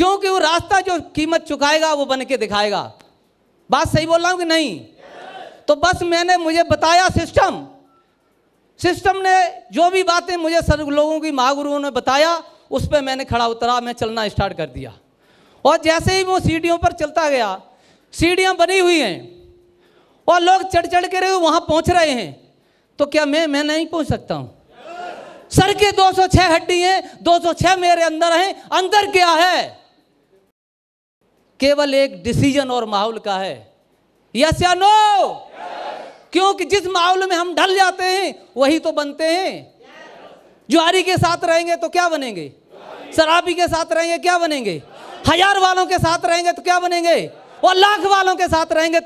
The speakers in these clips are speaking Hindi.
क्योंकि वो रास्ता जो कीमत चुकाएगा वो बन के दिखाएगा। बात सही बोल रहा हूं कि नहीं? तो बस मैंने मुझे बताया सिस्टम ने जो भी बातें मुझे सर लोगों की महागुरुओं ने बताया उस पर मैंने खड़ा उतरा, मैं चलना स्टार्ट कर दिया। और जैसे ही वो सीढ़ियों पर चलता गया, सीढ़ियां बनी हुई हैं और लोग चढ़ चढ़ के वहां पहुंच रहे हैं, तो क्या मैं नहीं पहुंच सकता हूं? सर के 206 हड्डी हैं, 206 मेरे अंदर हैं। अंदर क्या है? केवल एक डिसीजन और माहौल का है। यस या नो? क्योंकि जिस माहौल में हम ढल जाते हैं वही तो बनते हैं। जुआरी के साथ रहेंगे तो क्या बनेंगे? शराबी के साथ रहेंगे क्या बनेंगे? 1000 वालों के साथ रहेंगे तो क्या बनेंगे? और लाख वालों के साथ रहेंगे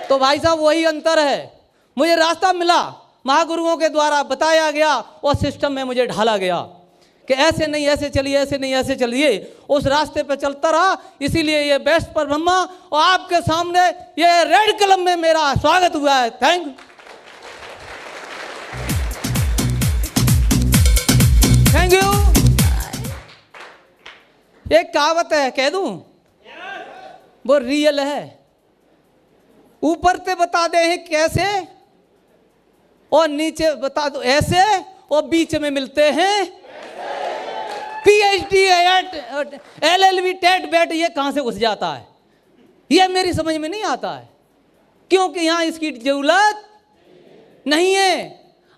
तो भाई साहब वही अंतर है। मुझे रास्ता मिला, महागुरुओं के द्वारा बताया गया और सिस्टम में मुझे ढाला गया कि ऐसे नहीं ऐसे चलिए, ऐसे नहीं ऐसे चलिए। उस रास्ते पे चलता रहा। इसीलिए ये बेस्ट पर ब्रह्मा और आपके सामने ये रेड कलम में मेरा स्वागत हुआ है। Thank you. एक कहावत है, कह दूं? वो रियल है। ऊपर से बता दे हैं कैसे और नीचे बता दो ऐसे, और बीच में मिलते हैं PhD LLB टेट बेट। ये कहां से घुस जाता है? ये मेरी समझ में नहीं आता है, क्योंकि यहां इसकी जरूरत नहीं है।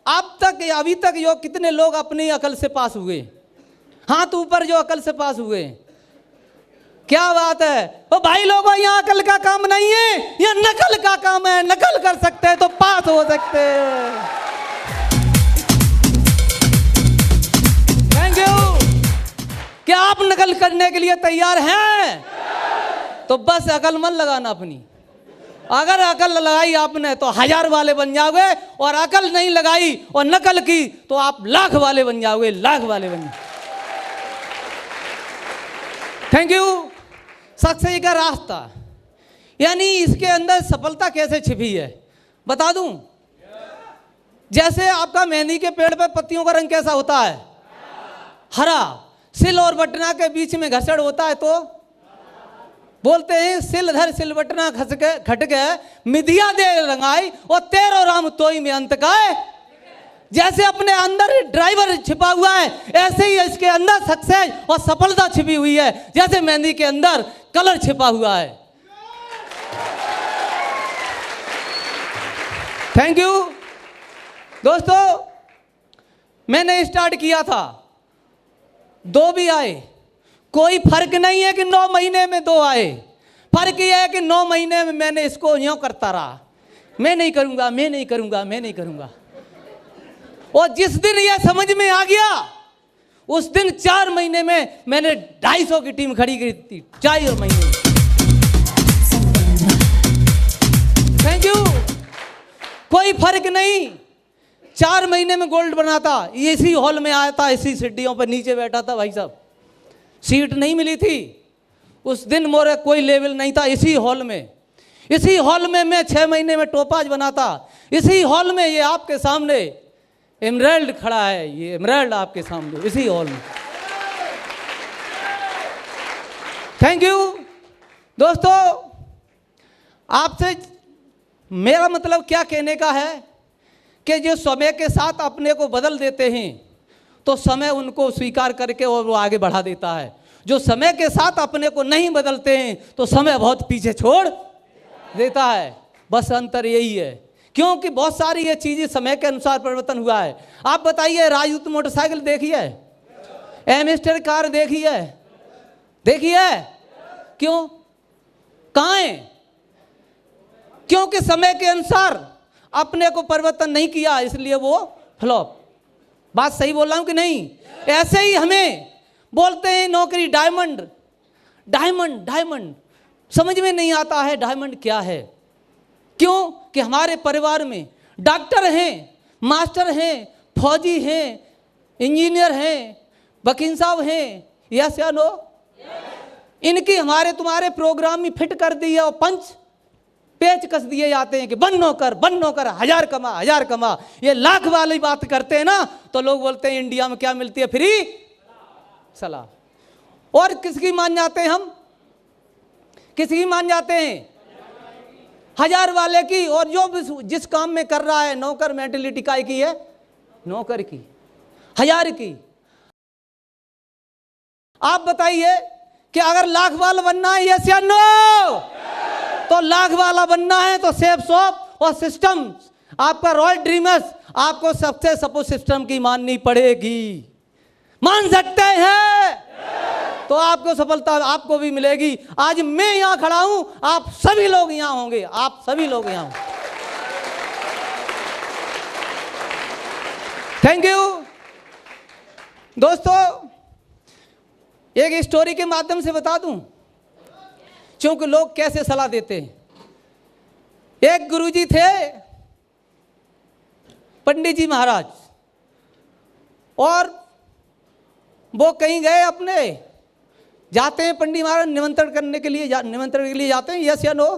अभी तक जो कितने लोग अपनी अकल से पास हुए, हाथ ऊपर जो अकल से पास हुए, क्या बात है? ओ भाई लोगों, यहाँ अकल का काम नहीं है, यह नकल का काम है। नकल कर सकते हैं तो पास हो सकते हैं। Thank you. क्या आप नकल करने के लिए तैयार हैं? तो बस अकल मत लगाना अपनी। अगर अकल लगाई आपने तो 1000 वाले बन जाओगे, और अकल नहीं लगाई और नकल की तो आप लाख वाले बन जाओगे, लाख वाले बन जाओगे। Thank you. सक्सेस का रास्ता, यानी इसके अंदर सफलता कैसे छिपी है बता दूं? जैसे आपका मेहंदी के पेड़ पे पत्तियों का रंग कैसा होता है? हरा। सिल और बटना के बीच में घसड़ होता है तो बोलते हैं सिल धर सिल बटना खट गए, मिधिया दे रंगाई और तेरो राम तोई में अंत का है। जैसे अपने अंदर ड्राइवर छिपा हुआ है, ऐसे ही इसके अंदर सक्सेस और सफलता छिपी हुई है। जैसे मेहंदी के अंदर कलर छिपा हुआ है। थैंक यू दोस्तों। मैंने स्टार्ट किया था, 2 भी आए। कोई फर्क नहीं है कि 9 महीने में 2 आए। फर्क यह है कि 9 महीने में मैंने इसको यूं करता रहा, मैं नहीं करूंगा, मैं नहीं करूंगा, मैं नहीं करूंगा। और जिस दिन यह समझ में आ गया उस दिन 4 महीने में मैंने 250 की टीम खड़ी की थी। 4 महीने में। Thank you. कोई फर्क नहीं। 4 महीने में गोल्ड बना था। इसी हॉल में आया था, इसी सीढ़ियों पर नीचे बैठा था भाई साहब। सीट नहीं मिली थी उस दिन, मोरे कोई लेवल नहीं था। इसी हॉल में मैं 6 महीने में टोपाज बना था। इसी हॉल में ये आपके सामने एमराल्ड खड़ा है, ये एमराल्ड आपके सामने इसी हॉल में। थैंक यू दोस्तों। आपसे मेरा मतलब क्या कहने का है कि जो समय के साथ अपने को बदल देते हैं तो समय उनको स्वीकार करके और वो आगे बढ़ा देता है। जो समय के साथ अपने को नहीं बदलते हैं तो समय बहुत पीछे छोड़ देता है। बस अंतर यही है, क्योंकि बहुत सारी ये चीज़ें समय के अनुसार परिवर्तन हुआ है। आप बताइए, राजदूत मोटरसाइकिल देखी है? एमिस्टर कार देखी है? देखी है? क्यों? कहाँ है? क्योंकि समय के अनुसार अपने को परिवर्तन नहीं किया, इसलिए वो फ्लॉप। बात सही बोल रहा हूं कि नहीं? ऐसे ही हमें बोलते हैं नौकरी डायमंड डायमंड डायमंड, समझ में नहीं आता है डायमंड क्या है। क्यों? कि हमारे परिवार में डॉक्टर हैं, मास्टर हैं, फौजी हैं, इंजीनियर हैं, वकील साहब हैं। यस या नो? इनकी हमारे तुम्हारे प्रोग्राम में फिट कर दी है और पंच पेच कस दिए जाते हैं कि बन नौकर 1000 कमा 1000 कमा। ये लाख वाली बात करते हैं ना तो लोग बोलते हैं इंडिया में क्या मिलती है? फ्री सलाह। और किसकी मान जाते हैं हम? किसकी मान जाते हैं? 1000 वाले की। और जो जिस काम में कर रहा है, नौकर मेंटेलिटी काय की है? नौकर की। 1000 की। आप बताइए कि अगर लाख वाला बनना है, यस या नो? तो लाख वाला बनना है तो सेफ शॉप और सिस्टम, आपका रॉयल ड्रीमर्स, आपको सबसे सपोर्ट सिस्टम की माननी पड़ेगी। मान सकते हैं तो आपको सफलता आपको भी मिलेगी। आज मैं यहां खड़ा हूं, आप सभी लोग यहां होंगे, आप सभी लोग यहां होंगे। थैंक यू दोस्तों। एक स्टोरी के माध्यम से बता दूं, क्योंकि लोग कैसे सलाह देते हैं। एक गुरुजी थे, पंडित जी महाराज, और वो कहीं गए, अपने जाते हैं पंडित महाराज निमंत्रण करने के लिए, निमंत्रण के लिए जाते हैं, यस या नो?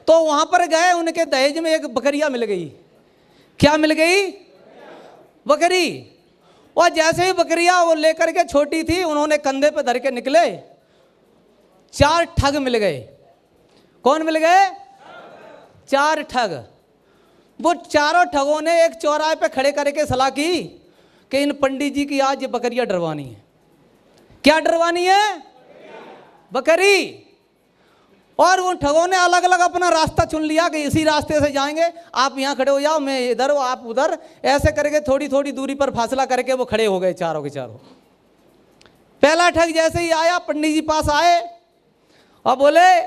तो वहां पर गए, उनके दहेज में एक बकरिया मिल गई। क्या मिल गई? बकरी। और जैसे ही बकरिया वो लेकर के, छोटी थी, उन्होंने कंधे पे धर के निकले, 4 ठग मिल गए। कौन मिल गए? 4 ठग। वो चारों ठगों ने एक चौराहे पे खड़े करके सलाह की कि इन पंडित जी की आज ये बकरियां डरवानी है। क्या डरवानी है? बकरी। और उन ठगों ने अलग अलग अपना रास्ता चुन लिया कि इसी रास्ते से जाएंगे, आप यहाँ खड़े हो जाओ, मैं इधर हो, आप उधर, ऐसे करके थोड़ी थोड़ी दूरी पर फासला करके वो खड़े हो गए चारों के चारों। पहला ठग जैसे ही आया, पंडित जी पास आए और बोले,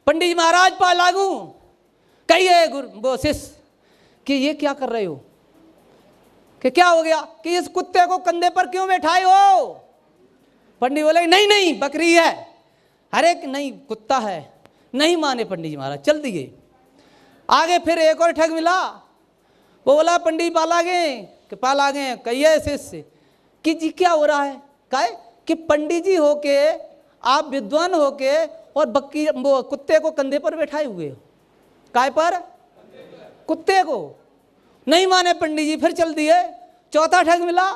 पंडित जी महाराज पा लागू। कहिए वो शिष्य कि ये क्या कर रहे हो? कि क्या हो गया? कि इस कुत्ते को कंधे पर क्यों बैठाए हो? पंडित बोले, नहीं नहीं बकरी है। अरे नहीं कुत्ता है। नहीं माने पंडित जी महाराज, चल दिए आगे। फिर एक और ठग मिला, वो बोला, पंडित पाला गए कि पाला गए। कहिए शिष्य कि जी क्या हो रहा है? कहे कि पंडित जी होके, आप विद्वान होके, और बकरी वो कुत्ते को कंधे पर बैठाए हुए हो। काय पर? कुत्ते को। नहीं माने पंडित जी, फिर चल दिए। चौथा ठग मिला,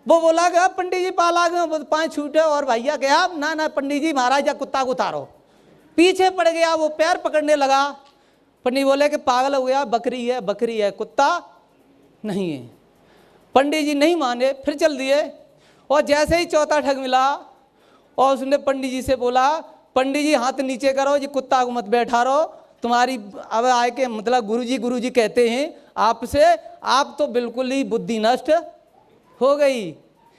वो बोला कि पंडित जी पाला गए, 5 छूटे, और भैया क्या? ना ना पंडित जी महाराज, या कुत्ता को उतारो। पीछे पड़ गया, वो पैर पकड़ने लगा। पंडित बोले कि पागल हो गया, बकरी है, बकरी है, कुत्ता नहीं है। पंडित जी नहीं माने, फिर चल दिए। और जैसे ही चौथा ठग मिला, और उसने पंडित जी से बोला, पंडित जी हाथ नीचे करो जी, कुत्ता को मत बैठा रहो, तुम्हारी अब आए के मतलब गुरुजी कहते हैं आपसे, आप तो बिल्कुल ही बुद्धि नष्ट हो गई,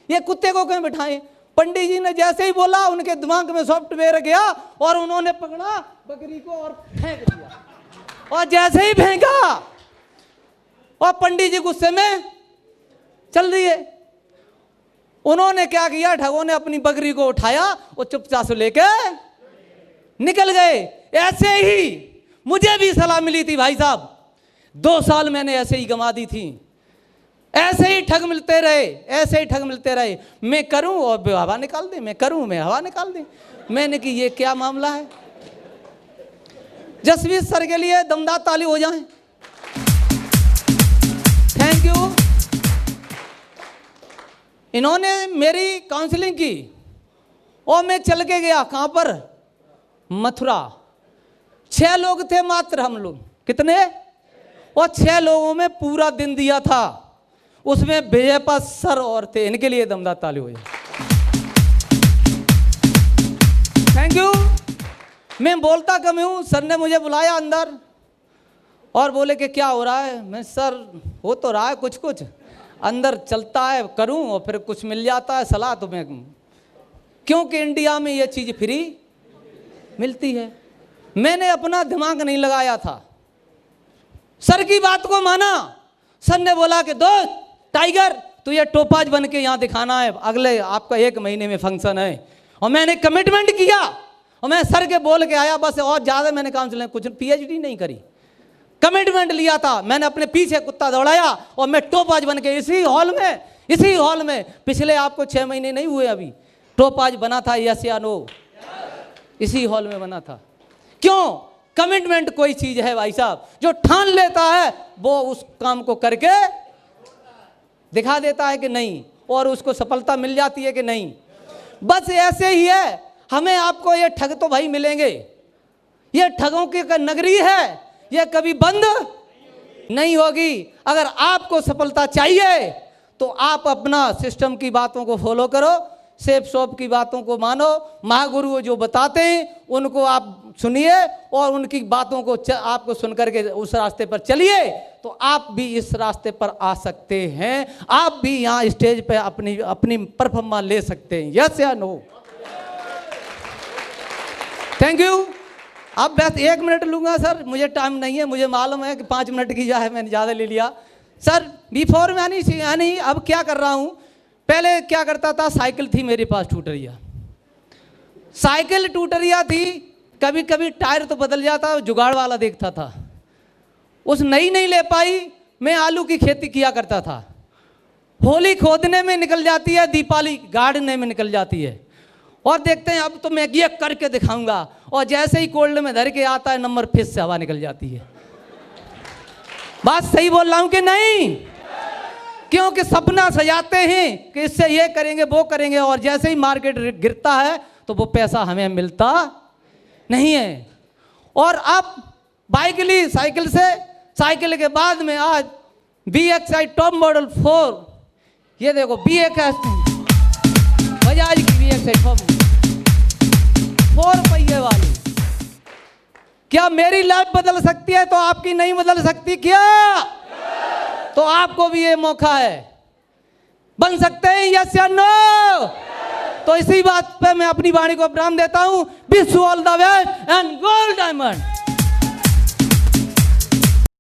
ये कुत्ते को क्यों बिठाएं? पंडित जी ने जैसे ही बोला, उनके दिमाग में सॉफ्टवेयर गया, और उन्होंने पकड़ा बकरी को और फेंक दिया। और जैसे ही फेंका, और पंडित जी गुस्से में चल दिए। उन्होंने क्या किया, ठगों ने अपनी बकरी को उठाया और चुपचाप से लेके निकल गए। ऐसे ही मुझे भी सलाह मिली थी भाई साहब, 2 साल मैंने ऐसे ही गंवा दी थी। ऐसे ही ठग मिलते रहे, ऐसे ही ठग मिलते रहे। मैं करूं और हवा निकाल दे, मैं करूं मैं हवा निकाल दे। मैंने कि ये क्या मामला है? जसवीर सर के लिए दमदार ताली हो जाए। Thank you. इन्होंने मेरी काउंसलिंग की, और मैं चल के गया कहां पर? मथुरा। 6 लोग थे मात्र हम लोग। कितने? और 6 लोगों में पूरा दिन दिया था। उसमें विजय पास सर और थे, इनके लिए दमदार ताली हो जाए। Thank you. मैं बोलता कम हूं, सर ने मुझे बुलाया अंदर और बोले कि क्या हो रहा है? मैं सर हो तो रहा है कुछ कुछ, अंदर चलता है करूं और फिर कुछ मिल जाता है सलाह तो मैं, क्योंकि इंडिया में ये चीज़ फ्री मिलती है। मैंने अपना दिमाग नहीं लगाया था, सर की बात को माना। सर ने बोला कि दोस्त टाइगर तू ये टोपाज बन के यहाँ दिखाना है, अगले आपका 1 महीने में फंक्शन है। और मैंने कमिटमेंट किया और मैं सर के बोल के आया बस। और ज़्यादा मैंने काउंसलिंग कुछ PhD नहीं करी, कमिटमेंट लिया था। मैंने अपने पीछे कुत्ता दौड़ाया और मैं टोपाज बन के इसी हॉल में पिछले आपको 6 महीने नहीं हुए अभी टोपाज बना था। यस या नो? इसी हॉल में बना था। क्यों? कमिटमेंट कोई चीज है भाई साहब, जो ठान लेता है वो उस काम को करके दिखा देता है कि नहीं, और उसको सफलता मिल जाती है कि नहीं। बस ऐसे ही है। हमें आपको ये ठग तो भाई मिलेंगे, ये ठगों की नगरी है, ये कभी बंद नहीं होगी। अगर आपको सफलता चाहिए तो आप अपना सिस्टम की बातों को फॉलो करो, सेफ शॉप की बातों को मानो, महागुरु जो बताते हैं उनको आप सुनिए और उनकी बातों को आपको सुनकर के उस रास्ते पर चलिए, तो आप भी इस रास्ते पर आ सकते हैं। आप भी यहाँ स्टेज पे अपनी अपनी परफॉर्मेंस ले सकते हैं। यस या नो? Thank you. अब बस 1 मिनट लूँगा सर, मुझे टाइम नहीं है, मुझे मालूम है कि 5 मिनट की जो है मैंने ज़्यादा ले लिया। सर बिफोर में यानी अब क्या कर रहा हूँ, पहले क्या करता था, साइकिल थी मेरे पास टूटरिया, साइकिल टूटरिया थी, कभी कभी टायर तो बदल जाता, जुगाड़ वाला देखता था, उस नई नहीं ले पाई। मैं आलू की खेती किया करता था, होली खोदने में निकल जाती है, दीपावली गाड़ने में निकल जाती है, और देखते हैं अब तो मैं ये करके दिखाऊंगा, और जैसे ही कोल्ड में धर के आता है नंबर फिर से हवा निकल जाती है। बात सही बोल रहा हूं कि नहीं? क्योंकि सपना सजाते हैं कि इससे ये करेंगे वो करेंगे, और जैसे ही मार्केट गिरता है तो वो पैसा हमें मिलता नहीं है। और अब बाइक ली साइकिल से, साइकिल के बाद में आज BXI टॉप मॉडल 4, ये देखो BXI बजाज की BXI टॉप 4 पहिए वाली। क्या मेरी लाइफ बदल सकती है तो आपकी नहीं बदल सकती क्या? तो आपको भी ये मौका है, बन सकते हैं। यस या नो? तो इसी बात पे मैं अपनी वाणी को विराम देता हूं। Wish you all the best and gold diamond.